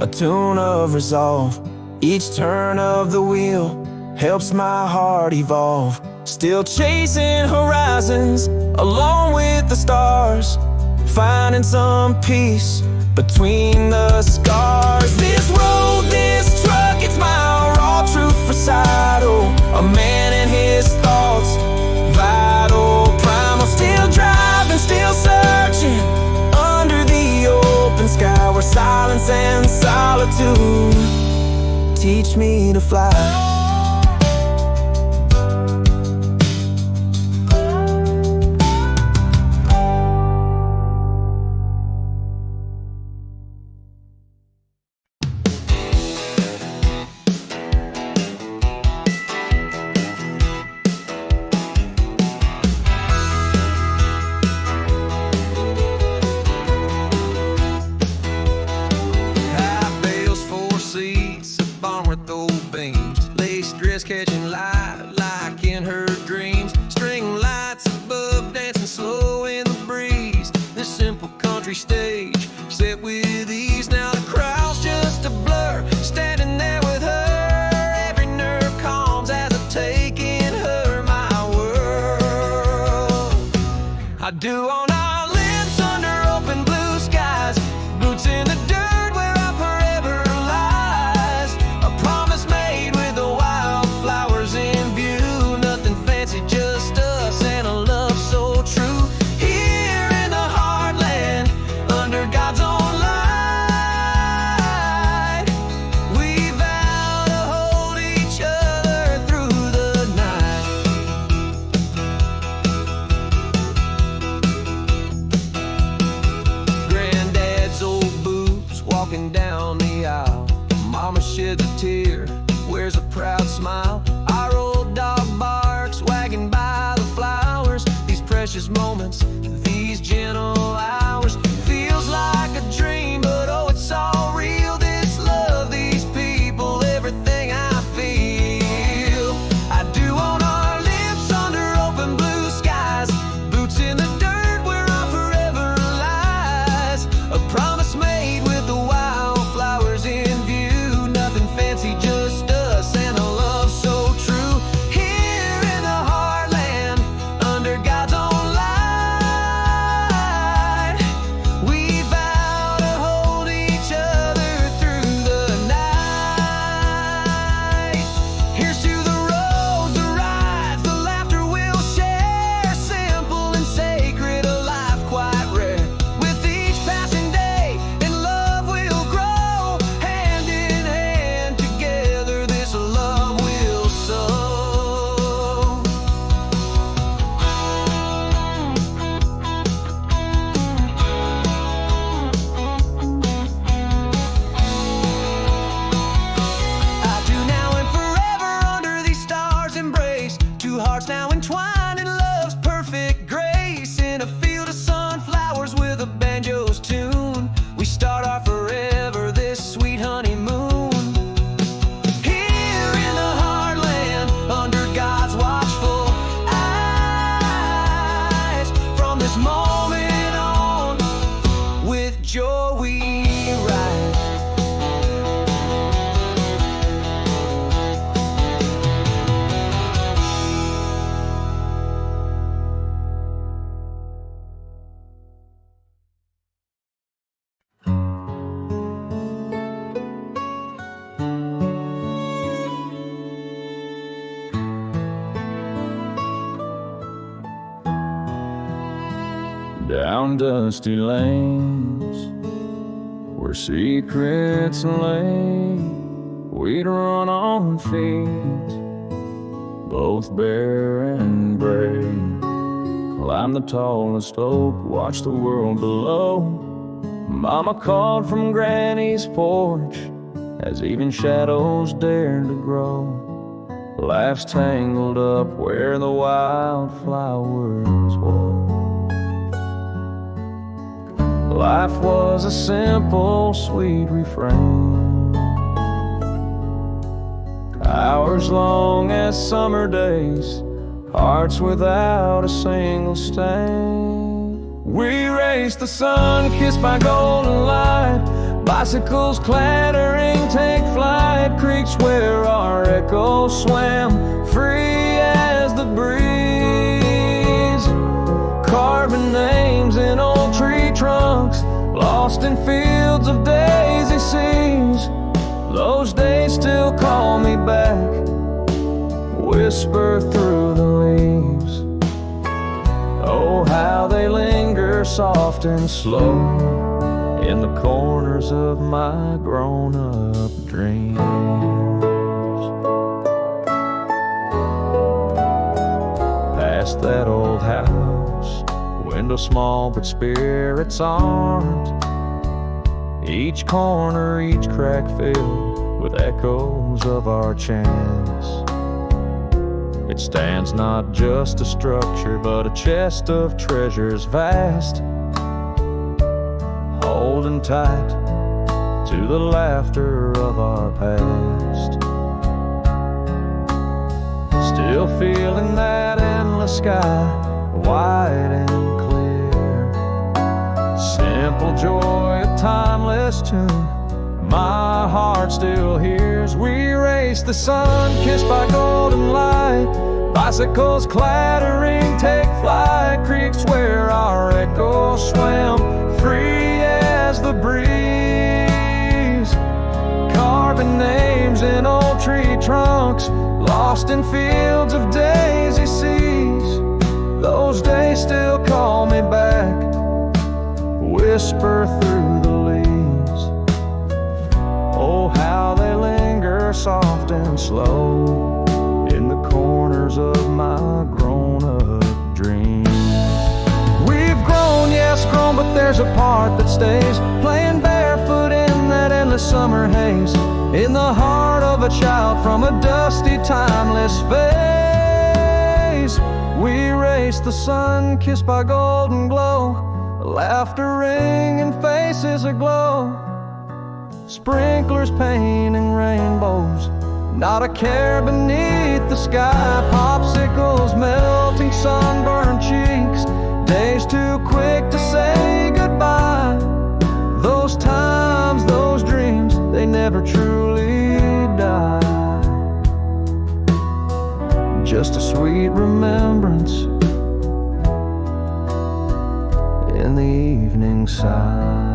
a tune of resolve. Each turn of the wheel helps my heart evolve. Still chasing horizons along with the stars, finding some peace between the scars. This road, this truck, it's my raw truth recital. A man and his thoughts, vital, primal. Still driving, still searching under the open sky, where silence and solitude teach me to fly. Catching light like in her dreams. String lights above, dancing slow in the breeze. This simple country stage set with ease. Now the crowd's just a blur, standing there with her. Every nerve calms as I take in her my world. I do on our lips under open blue skies, boots in the dirt where our forever lies. A promise made with the flowers in view, nothing fancy, just us and a love so true. Here in the heartland, under God's own light, we vow to hold each other through the night. Granddad's old boots walking down the aisle. Mama sheds a tear, wears a proud smile. Our old dog barks, wagging by the flowers. These precious moments, these gentle hours, feels like a dream, but oh, it's all real. This love, these people, everything I feel, I do on our lips under open blue skies, boots in the dirt where our forever lies. A promise made with the wildflowers in view, nothing fancy, just us and a love so true. Here in the heartland, under God's own light, we vow to hold each other through the night. Here's to the roads, the rides, the laughter we'll share, simple and sacred, a life quite rare. With each passing day, and love will grow, hand in hand together, this love will sow. I do now and forever under these stars' embrace. Two hearts now entwined in love's perfect grace. In a field of sunflowers with a banjo's tune, we start our forever, this sweet honeymoon. Here in the heartland, under God's watchful eyes, from this moment on, with joy we rise. Down dusty lanes where secrets lay, we'd run on feet, both bare and brave. Climb the tallest oak, watch the world below. Mama called from Granny's porch as even shadows dared to grow. Laughs tangled up where the wildflowers were. Life was a simple, sweet refrain, hours long as summer days, hearts without a single stain. We raced the sun, kissed by golden light, Bicycles clattering take flight, creeks where our echoes swam, free as the breeze. Carving names in old tree trunks, lost in fields of daisy seas. Those days still call me back, whisper through the leaves. Oh, how they linger soft and slow in the corners of my grown-up dreams. Past that old house, window small but spirits armed, each corner, each crack filled with echoes of our chants. It stands not just a structure, but a chest of treasures vast, holding tight to the laughter of our past. Still feeling that endless sky, wide and clear. Simple joy, a timeless tune, my heart still hears. We race the sun, kissed by golden light. Bicycles clattering take flight, creeks where our echoes swam, free as the breeze. Carving names in old tree trunks, lost in fields of daisy seas. Those days still call me back, whisper through the leaves. Oh, how they linger soft and slow in the corners of my grown-up dreams. We've grown, yes, grown, but there's a part that stays, playing barefoot in that endless summer haze, in the heart of a child from a dusty, timeless phase. We race the sun, kissed by golden glow, laughter ringing, faces aglow, sprinklers painting rainbows, not a care beneath the sky. Popsicles melting sunburned cheeks, days too quick to say goodbye. Those times, those dreams, they never truly die. Just a sweet remembrance in the evening side.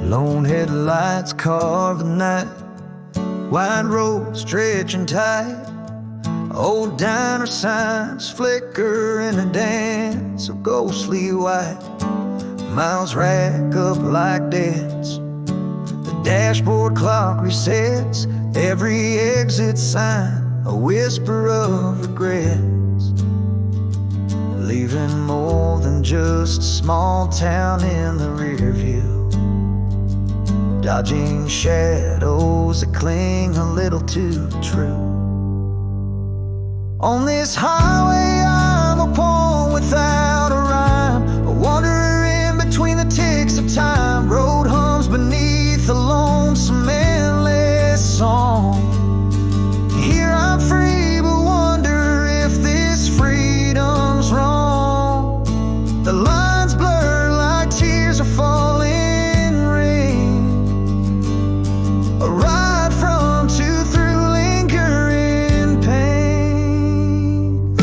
Lone headlights carve the night, wide road stretching tight. Old diner signs flicker in a dance of ghostly white. Miles rack up like debts, the dashboard clock resets, every exit sign a whisper of regrets. Leaving more than just a small town in the rear view, dodging shadows that cling a little too true. On this highway I'm a poem without a rhyme, a wanderer in between the ticks of time. Road hums beneath a lonesome endless song. Here I'm free, but wonder if this freedom's wrong. The lines blur like tears are falling. A ride from to through lingering pain.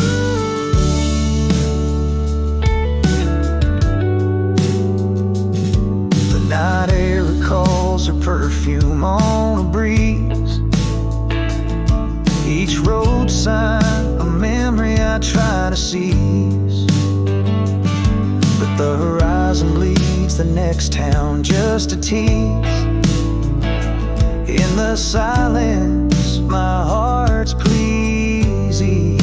The night air recalls her perfume on a breeze. Each road sign a memory I try to seize, but the horizon leads the next town just a tease. In the silence, my heart's please ease,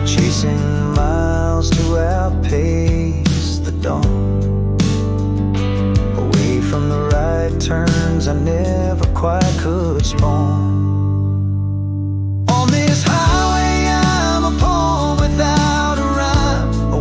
chasing miles to outpace the dawn. Away from the right turns I never quite could spawn. On this highway I'm a poem without a rhyme, a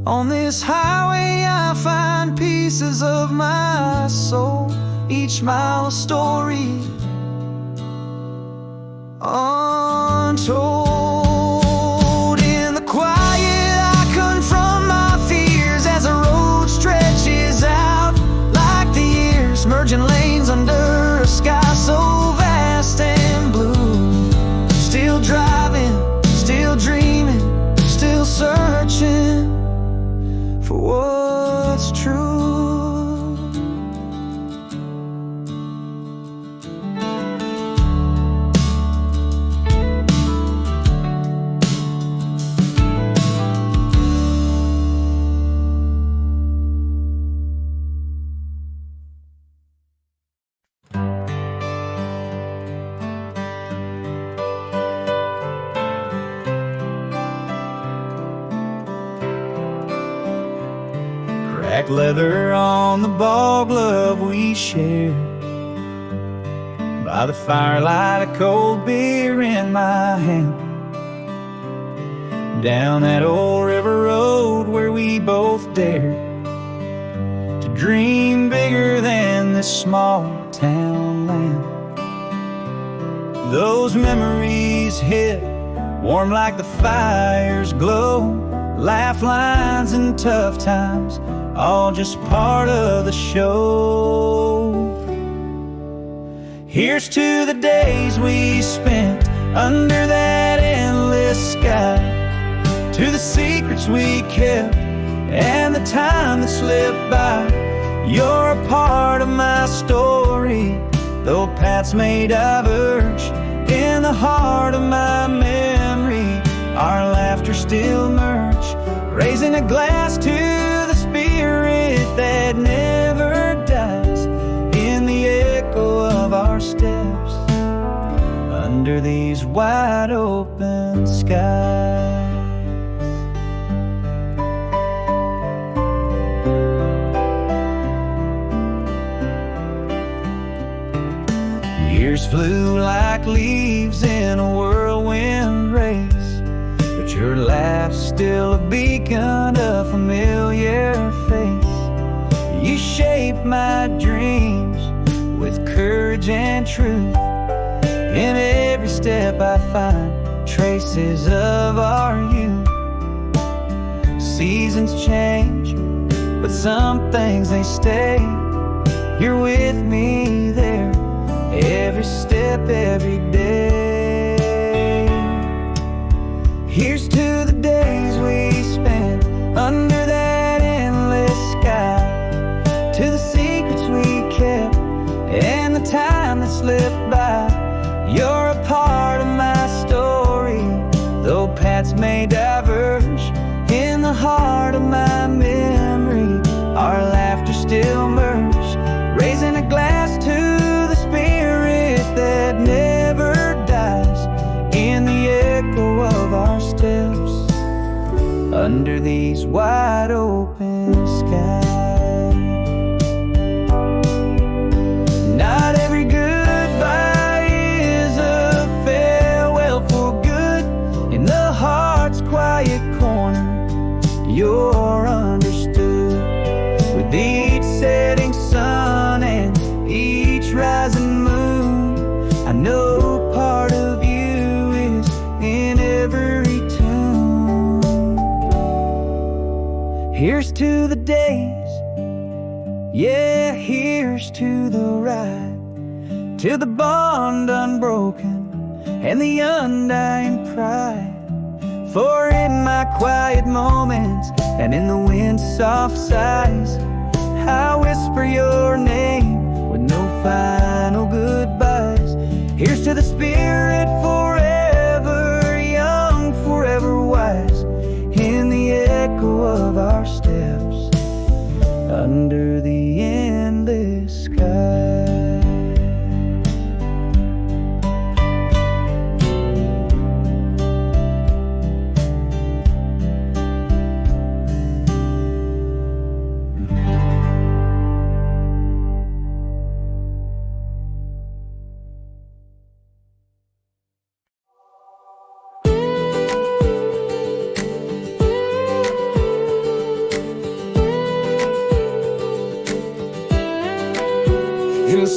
On this highway I find pieces of my soul, each mile a story untold. In the quiet I confront my fears as the road stretches out like the years, merging lanes under a sky so vast and blue. Still driving, still dreaming, still searching for what's true. Cracked leather on the ball glove we shared, by the firelight a cold beer in my hand, down that old river road where we both dared to dream bigger than this small town land. Those memories hit warm like the fire's glow, laugh lines and tough times, all just part of the show. Here's to the days we spent under that endless sky, to the secrets we kept and the time that slipped by. You're a part of my story, though paths may diverge. In the heart of my memory, our laughter still merge, raising a glass to the spirit that never dies, in the echo of our steps under these wide open skies. Years flew like leaves in a whirlwind race, but your laugh's still a beacon, a familiar face. You shape my dreams with courage and truth. In every step I find traces of our youth. Seasons change, but some things they stay. You're with me there, every step, every day. Here's to the days we spent under that endless sky, to the secrets we kept and the time that slipped by. You're a part of my story, though paths may diverge. In the heart of my memory, our laughter still merge, raising a glass to the spirit that never dies, in the echo of our steps under these wide open skies. Not every goodbye is a farewell for good. In the heart's quiet corner, you're understood. With each setting sun and each rising moon, I know part of you is in every tune. Here's to the days, yeah, here's to the ride, to the bond unbroken and the undying pride. For in my quiet moments and in the wind's soft sighs, I whisper your name with no final goodbyes. Here's to the spirit forever young, forever wise, in the echo of our steps under the endless sky.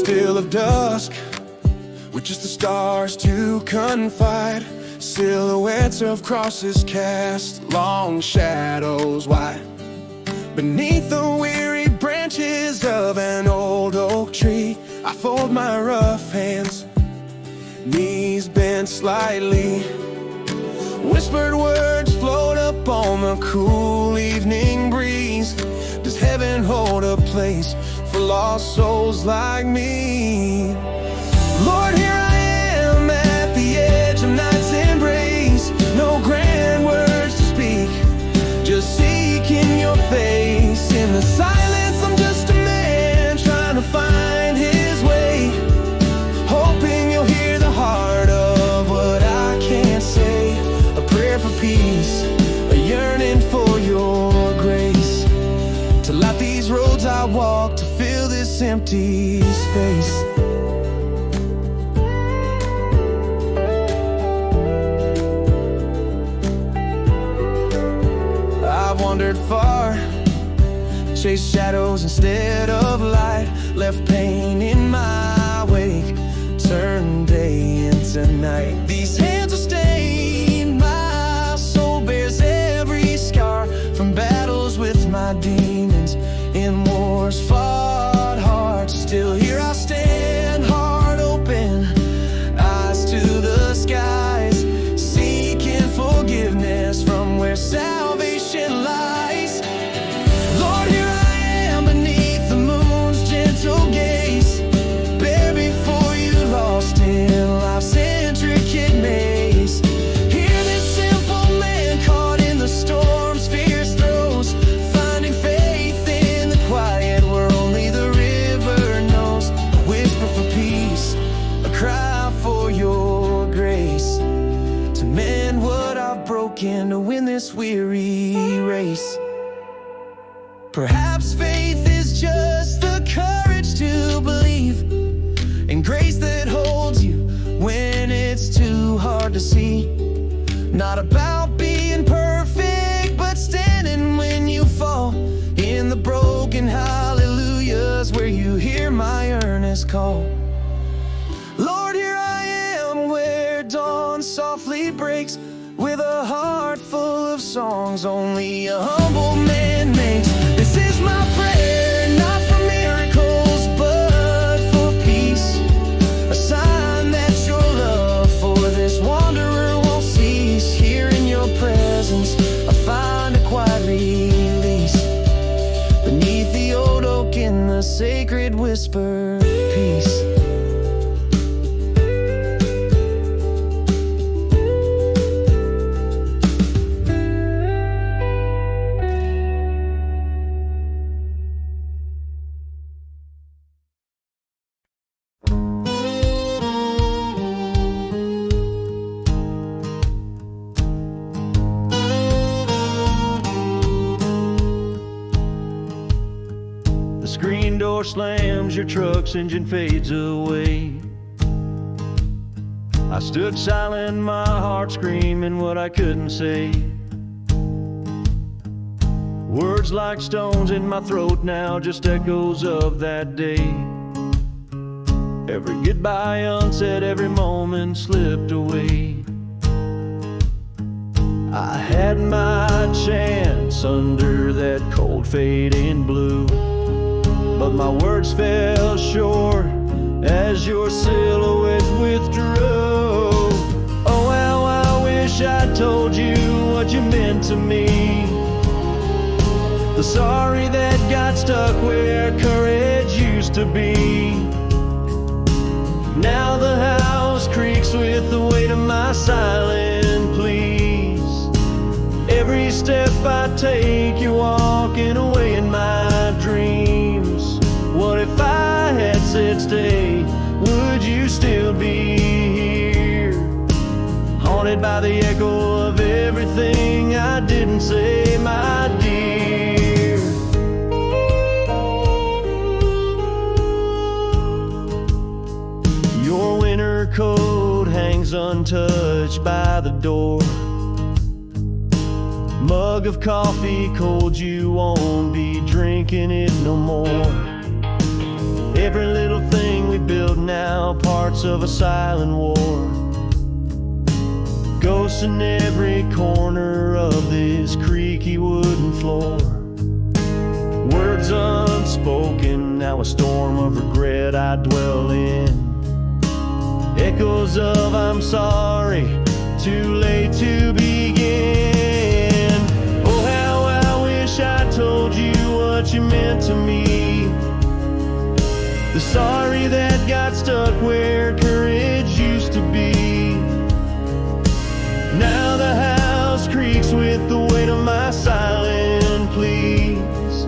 still of dusk, with just the stars to confide. Silhouettes of crosses cast long shadows wide beneath the weary branches of an old oak tree. I fold my rough hands, knees bent slightly. Whispered words float up on the cool evening breeze. Does heaven hold a place for lost souls like me? Lord, here I am at the edge of night's embrace. No grand words to speak, just seeking your face. In the silence, I'm just a man trying to find his way, hoping you'll hear the heart of what I can't say. A prayer for peace, a yearning for your grace, to light these roads I walk, to fill this empty space. I've wandered far, chased shadows instead of light, left pain in my wake, turned day into night. These hands are stained, my soul bears every scar from battles with my demons in wars fought hard. Still here I stand, heart open, eyes to the skies, seeking forgiveness from where salvation lies. Lord, here I am beneath the moon's gentle gaze, bare before you, lost in life's intricate maze. Hear this simple man caught in the storm's fierce throes, finding faith in the quiet where only the river knows. A whisper for peace, a cry for your grace, to mend what I've broken, to win this weary race. Perhaps faith is just the courage to believe in grace that holds you when it's too hard to see. Not about being perfect, but standing when you fall, in the broken hallelujahs where you hear my earnest call. Lord, here I am where dawn softly breaks, with a heart full of songs only a humble man makes. This is my prayer, not for miracles, but for peace, a sign that your love for this wanderer won't cease. Here in your presence I find a quiet release, beneath the old oak in the sacred whisper peace. Screen door slams, your truck's engine fades away. I stood silent, my heart screaming what I couldn't say. Words like stones in my throat now, just echoes of that day. Every goodbye unsaid, every moment slipped away. I had my chance under that cold fading blue, but my words fell short as your silhouette withdrew. Oh, how I wish I told you what you meant to me. The sorry that got stuck where courage used to be. Now the house creaks with the weight of my silent pleas. Every step I take, you're walking away in my dreams. What if I had said stay? Would you still be here? Haunted by the echo of everything I didn't say, my dear. Your winter coat hangs untouched by the door. Mug of coffee cold, you won't be drinking it no more. Every little thing we now parts of a silent war. Ghosts in every corner of this creaky wooden floor. Words unspoken, now a storm of regret I dwell in. Echoes of I'm sorry, too late to begin. Oh, how I wish I told you what you meant to me. The sorry that got stuck where courage used to be. Now the house creaks with the weight of my silent pleas.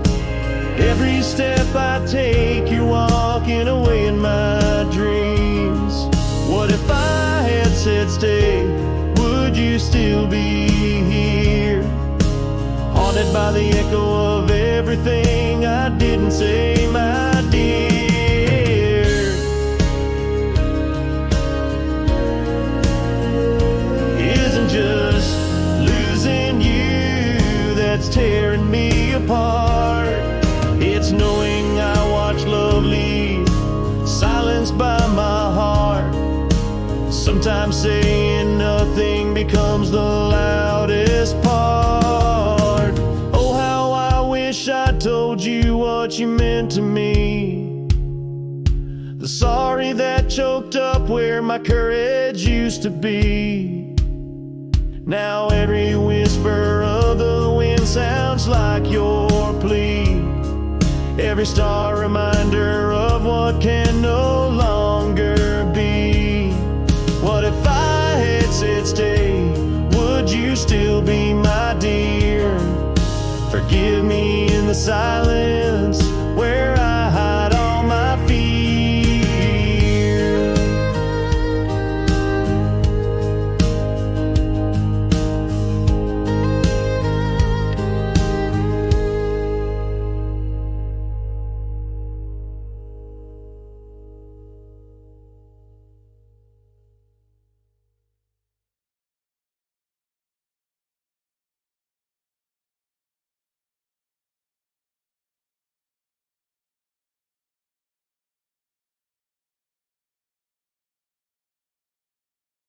Every step I take, you're walking away in my dreams. What if I had said stay? Would you still be here? Haunted by the echo of everything I didn't say, my dear. Isn't just losing you that's tearing me apart. It's knowing I watch love leave, silenced by my heart. Sometimes saying nothing becomes the loudest part. Oh, how I wish I told you what you meant to me. The sorry that choked up where my courage used to be. Now every whisper of the wind sounds like your plea. Every star reminder of what can no longer be. What if I had said stay? Would you still be my dear? Forgive me in the silence.